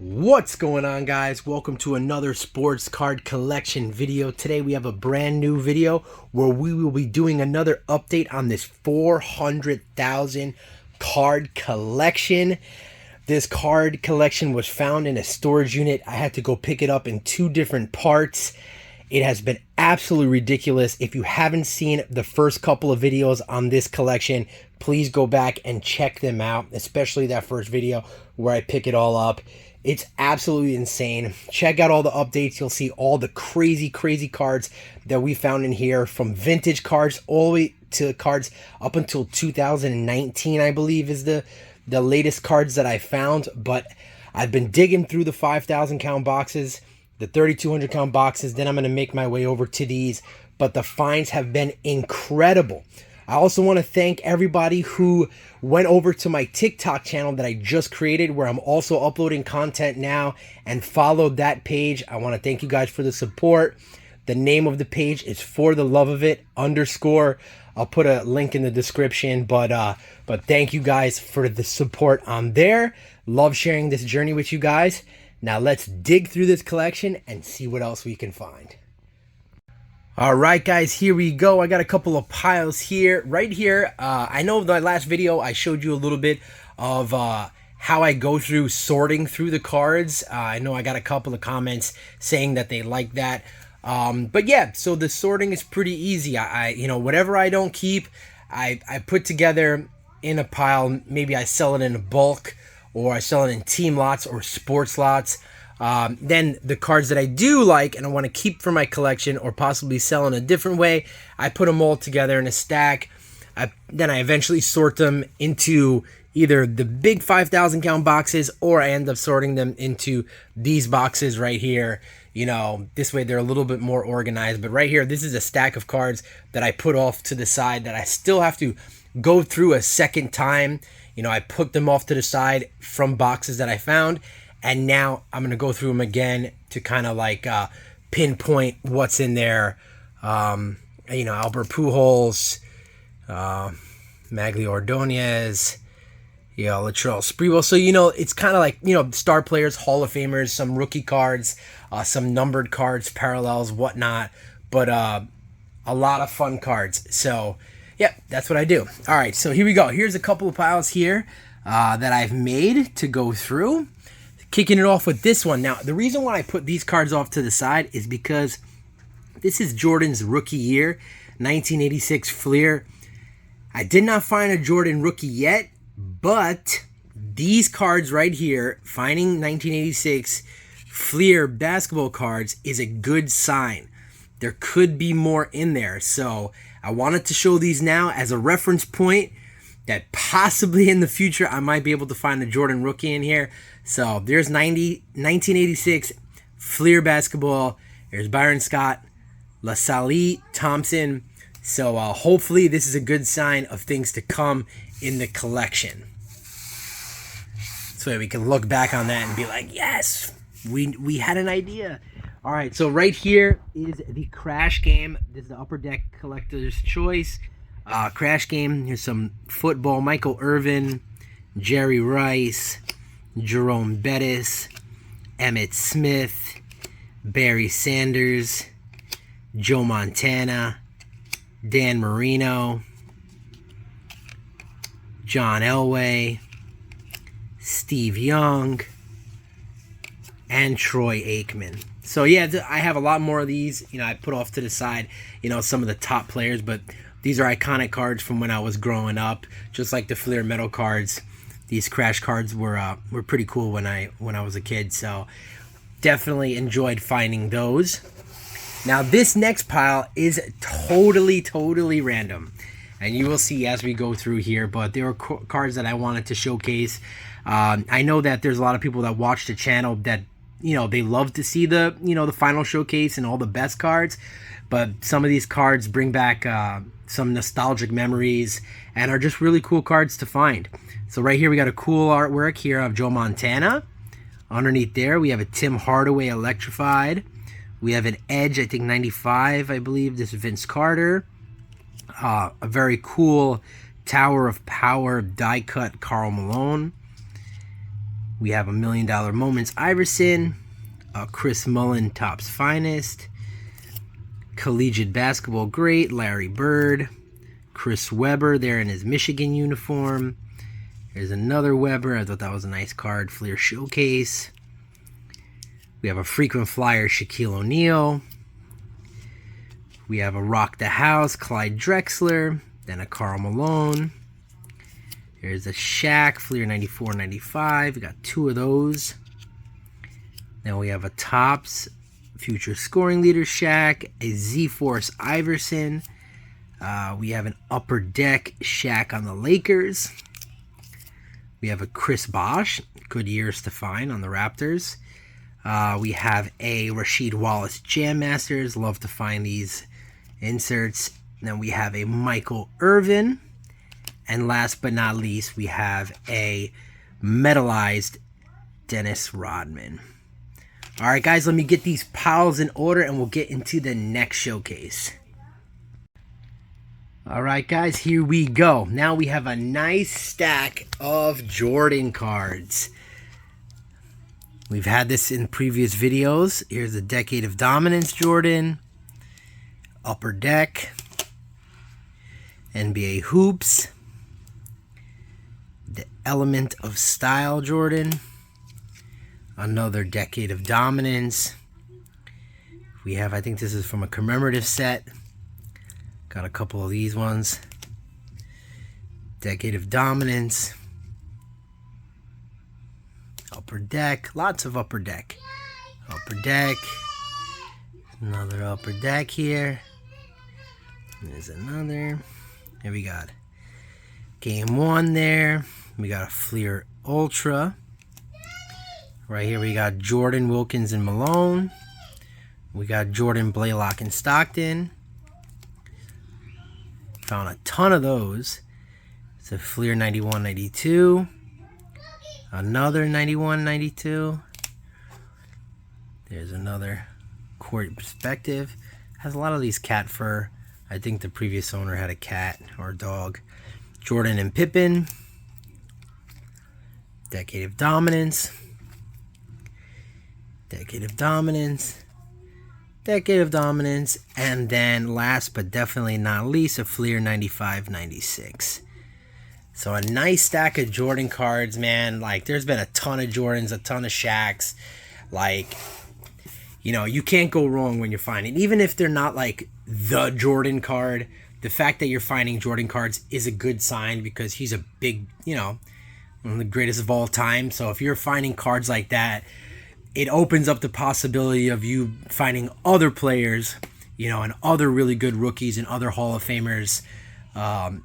What's going on, guys? Welcome to another sports card collection video. Today we have a brand new video where we will be doing another update on this 400,000 card collection. This card collection was found in a storage unit. I had to go pick it up in two different parts. It has been absolutely ridiculous. If you haven't seen the first couple of videos on this collection, please go back and check them out, especially that first video where I pick it all up. It's absolutely insane. Check out all the updates. You'll see all the crazy cards that we found in here, from vintage cards all the way to cards up until 2019, I believe, is the latest cards that I found. But I've been digging through the 5,000 count boxes, the 3,200 count boxes. Then I'm going to make my way over to these. But the finds have been incredible. I also want to thank everybody who went over to my TikTok channel that I just created, where I'm also uploading content now, and followed that page. I want to thank you guys for the support. The name of the page is For the Love of It _ I'll put a link in the description, but thank you guys for the support on there. Love sharing this journey with you guys. Now let's dig through this collection and see what else we can find. All right, guys, here we go. I got a couple of piles here. Right here, I know in the last video I showed you a little bit of how I go through sorting through the cards. I know I got a couple of comments saying that they like that. But yeah, so the sorting is pretty easy. You know, whatever I don't keep, I put together in a pile. Maybe I sell it in bulk, or I sell it in team lots or sports lots. Then the cards that I do like and I want to keep for my collection, or possibly sell in a different way, I put them all together in a stack. Then I eventually sort them into either the big 5,000 count boxes, or I end up sorting them into these boxes right here. You know, this way they're a little bit more organized. But right here, this is a stack of cards that I put off to the side that I still have to go through a second time. You know, I put them off to the side from boxes that I found. And now I'm going to go through them again to kind of like pinpoint what's in there. You know, Albert Pujols, Magli Ordonez, you know, Latrell Sprewell. So, you know, it's kind of like, you know, star players, Hall of Famers, some rookie cards, some numbered cards, parallels, whatnot. But a lot of fun cards. So, yeah, that's what I do. All right, so here we go. Here's a couple of piles here that I've made to go through. Kicking it off with this one. Now, the reason why I put these cards off to the side is because this is Jordan's rookie year, 1986 Fleer. I did not find a Jordan rookie yet, but these cards right here, finding 1986 Fleer basketball cards, is a good sign. There could be more in there. So I wanted to show these now as a reference point, that possibly in the future I might be able to find a Jordan rookie in here. So there's 1986 Fleer basketball. There's Byron Scott, LaSalle Thompson. So hopefully this is a good sign of things to come in the collection. So we can look back on that and be like, yes, we had an idea. All right, so right here is the Crash Game. This is the Upper Deck Collector's Choice. Crash Game. Here's some football. Michael Irvin, Jerry Rice, Jerome Bettis, Emmitt Smith, Barry Sanders, Joe Montana, Dan Marino, John Elway, Steve Young, and Troy Aikman. So yeah, I have a lot more of these. You know, I put off to the side, you know, some of the top players, but these are iconic cards from when I was growing up. Just like the Fleer metal cards, these Crash cards were pretty cool when I was a kid. So definitely enjoyed finding those. Now this next pile is totally random, and you will see as we go through here. But there are cards that I wanted to showcase. I know that there's a lot of people that watch the channel that, you know, they love to see the, you know, the final showcase and all the best cards. But some of these cards bring back some nostalgic memories and are just really cool cards to find. So right here we got a cool artwork here of Joe Montana. Underneath there we have a Tim Hardaway Electrified. We have an Edge, I think 95, I believe. This is Vince Carter. A very cool Tower of Power die cut Karl Malone. We have $1 Million Moments Iverson, Chris Mullin Topps Finest, Collegiate Basketball Great Larry Bird, Chris Webber there in his Michigan uniform. There's another Webber. I thought that was a nice card. Fleer Showcase. We have a frequent flyer Shaquille O'Neal. We have a Rock the House Clyde Drexler. Then a Karl Malone. There's a Shaq Fleer 94-95. We got 2 of those. Then we have a Topps Future Scoring Leader Shaq, a Z-Force Iverson. We have an Upper Deck Shaq on the Lakers. We have a Chris Bosh, good years to find on the Raptors. We have a Rasheed Wallace Jam Masters, love to find these inserts. Then we have a Michael Irvin. And last but not least, we have a metallized Dennis Rodman. All right, guys, let me get these piles in order and we'll get into the next showcase. All right, guys, here we go. Now we have a nice stack of Jordan cards. We've had this in previous videos. Here's the Decade of Dominance Jordan, Upper Deck, NBA Hoops, the Element of Style Jordan, another Decade of Dominance. We have, I think this is from a commemorative set. Got a couple of these ones. Decade of Dominance. Upper Deck. Lots of Upper Deck. Upper Deck. Another Upper Deck here. There's another. Here we got Game 1 there. We got a Fleer Ultra. Right here we got Jordan, Wilkins, and Malone. We got Jordan, Blaylock, and Stockton. Found a ton of those. It's a Fleer 91-92. Another 91-92. There's another Court Perspective. Has a lot of these cat fur. I think the previous owner had a cat or a dog. Jordan and Pippen. Decade of Dominance. Decade of Dominance. Decade of Dominance, and then last but definitely not least, a Fleer 95-96. So a nice stack of Jordan cards, man. Like, there's been a ton of Jordans, a ton of Shaqs. Like, you know, you can't go wrong when you're finding, even if they're not like the Jordan card, the fact that you're finding Jordan cards is a good sign because he's a big, you know, one of the greatest of all time. So if you're finding cards like that, it opens up the possibility of you finding other players, you know, and other really good rookies and other Hall of Famers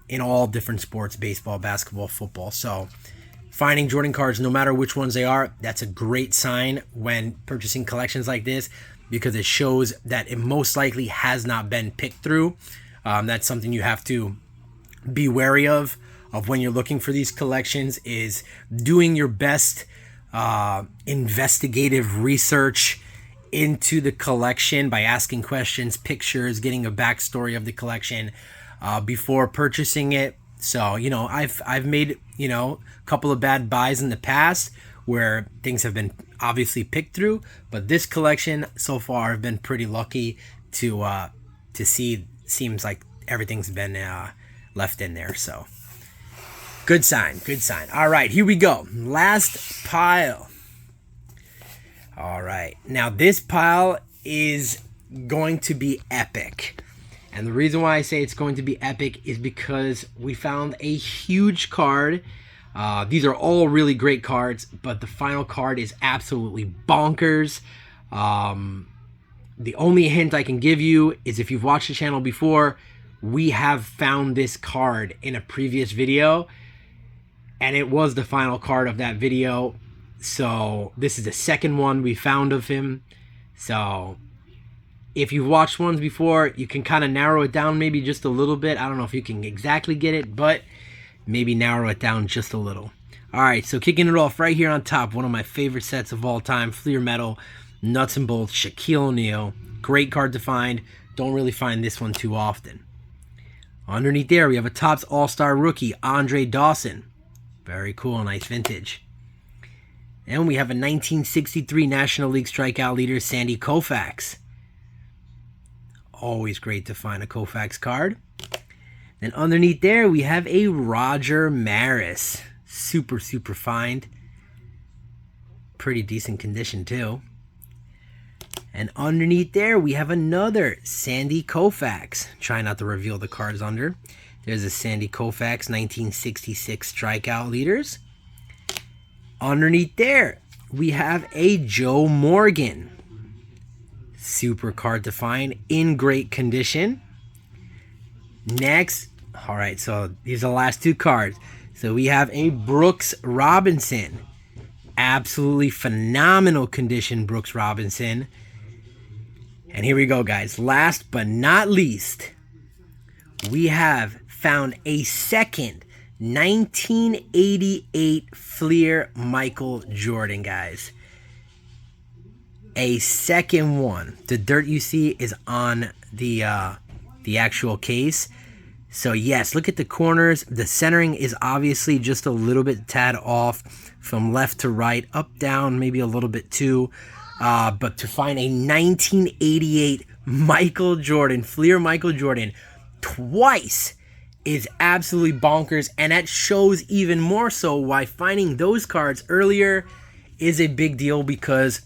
in all different sports, baseball, basketball, football. So finding Jordan cards, no matter which ones they are, that's a great sign when purchasing collections like this because it shows that it most likely has not been picked through. That's something you have to be wary of when you're looking for these collections, is doing your best investigative research into the collection by asking questions, pictures, getting a backstory of the collection before purchasing it. So, you know, I've made, you know, a couple of bad buys in the past where things have been obviously picked through, but this collection so far I've been pretty lucky to see. Seems like everything's been left in there, so good sign, good sign. All right, here we go. Last pile. All right, now this pile is going to be epic. And the reason why I say it's going to be epic is because we found a huge card. These are all really great cards, but the final card is absolutely bonkers. The only hint I can give you is if you've watched the channel before, we have found this card in a previous video, and it was the final card of that video. So this is the second one we found of him. So if you've watched ones before, you can kind of narrow it down maybe just a little bit. I don't know if you can exactly get it, but maybe narrow it down just a little. All right, so kicking it off right here on top, one of my favorite sets of all time, Fleer Metal, Nuts and Bolts, Shaquille O'Neal. Great card to find. Don't really find this one too often. Underneath there, we have a Topps All-Star Rookie, Andre Dawson. Very cool, nice vintage. And we have a 1963 National League strikeout leader, Sandy Koufax. Always great to find a Koufax card. Then underneath there, we have a Roger Maris. Super find. Pretty decent condition too. And underneath there, we have another Sandy Koufax. Try not to reveal the cards under. There's a Sandy Koufax 1966 strikeout leaders. Underneath there, we have a Joe Morgan. Super card to find, in great condition. Next, all right, so these are the last two cards. So we have a Brooks Robinson. Absolutely phenomenal condition, Brooks Robinson. And here we go, guys. Last but not least, we have found a second 1988 Fleer Michael Jordan, guys. A second one. The dirt you see is on the actual case. So yes, look at the corners. The centering is obviously just a little bit tad off from left to right, up, down, maybe a little bit too. But to find a 1988 Michael Jordan, Fleer Michael Jordan, twice is absolutely bonkers, and that shows even more so why finding those cards earlier is a big deal, because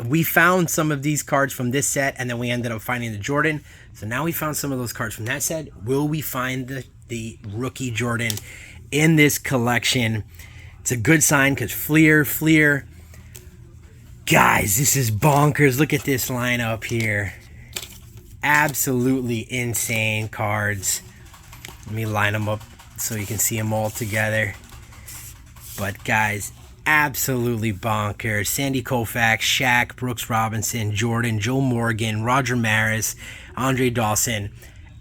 we found some of these cards from this set and then we ended up finding the Jordan. So now we found some of those cards from that set. Will we find the rookie Jordan in this collection? It's a good sign, because Fleer, guys, this is bonkers. Look at this lineup here. Absolutely insane cards. Let me line them up so you can see them all together. But guys, absolutely bonkers. Sandy Koufax, Shaq, Brooks Robinson, Jordan, Joe Morgan, Roger Maris, Andre Dawson.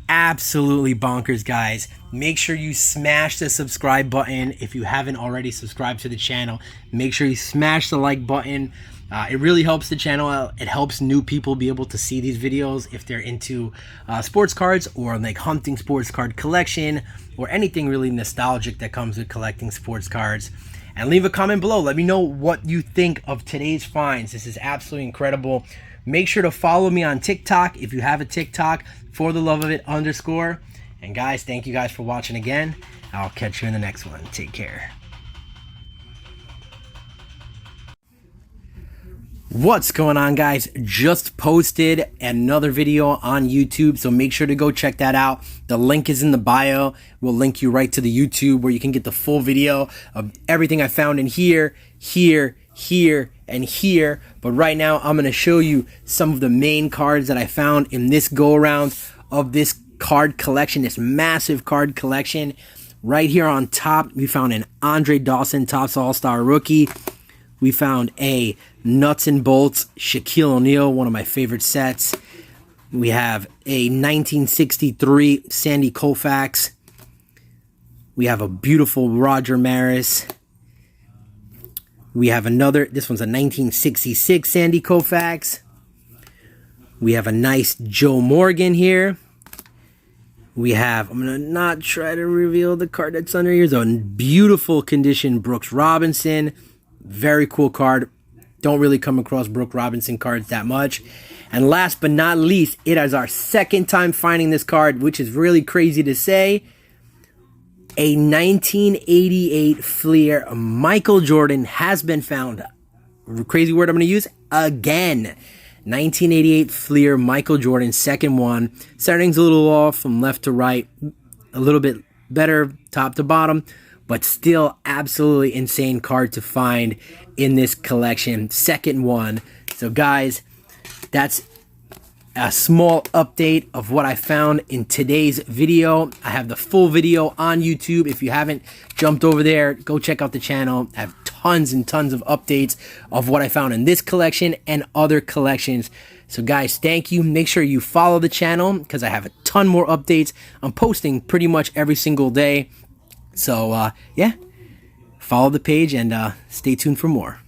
Absolutely bonkers, guys. Make sure you smash the subscribe button if you haven't already subscribed to the channel. Make sure you smash the like button. It really helps the channel out. It helps new people be able to see these videos if they're into sports cards, or like hunting sports card collection, or anything really nostalgic that comes with collecting sports cards. And leave a comment below. Let me know what you think of today's finds. This is absolutely incredible. Make sure to follow me on TikTok if you have a TikTok, for the love of it _. And guys, thank you guys for watching again. I'll catch you in the next one. Take care. What's going on, guys? Just posted another video on YouTube, so make sure to go check that out. The link is in the bio. We'll link you right to the YouTube where you can get the full video of everything I found in here, and here. But right now, I'm going to show you some of the main cards that I found in this go-around of this card collection, this massive card collection. Right here on top, we found an Andre Dawson Topps All-Star Rookie. We found a Nuts and Bolts Shaquille O'Neal, one of my favorite sets. We have a 1963 Sandy Koufax. We have a beautiful Roger Maris. We have another, this one's a 1966 Sandy Koufax. We have a nice Joe Morgan here. We have, I'm going to not try to reveal the card that's under here. So a beautiful condition Brooks Robinson. Very cool card. Don't really come across Brooks Robinson cards that much. And last but not least, it is our second time finding this card, which is really crazy to say. A 1988 Fleer Michael Jordan has been found. Crazy word I'm going to use again. 1988 Fleer Michael Jordan, second one. Centering's a little off from left to right. A little bit better top to bottom, but still absolutely insane card to find in this collection. Second one. So guys, that's a small update of what I found in today's video. I have the full video on YouTube. If you haven't jumped over there, go check out the channel. I have tons and tons of updates of what I found in this collection and other collections. So guys, thank you. Make sure you follow the channel because I have a ton more updates. I'm posting pretty much every single day. So yeah, follow the page and stay tuned for more.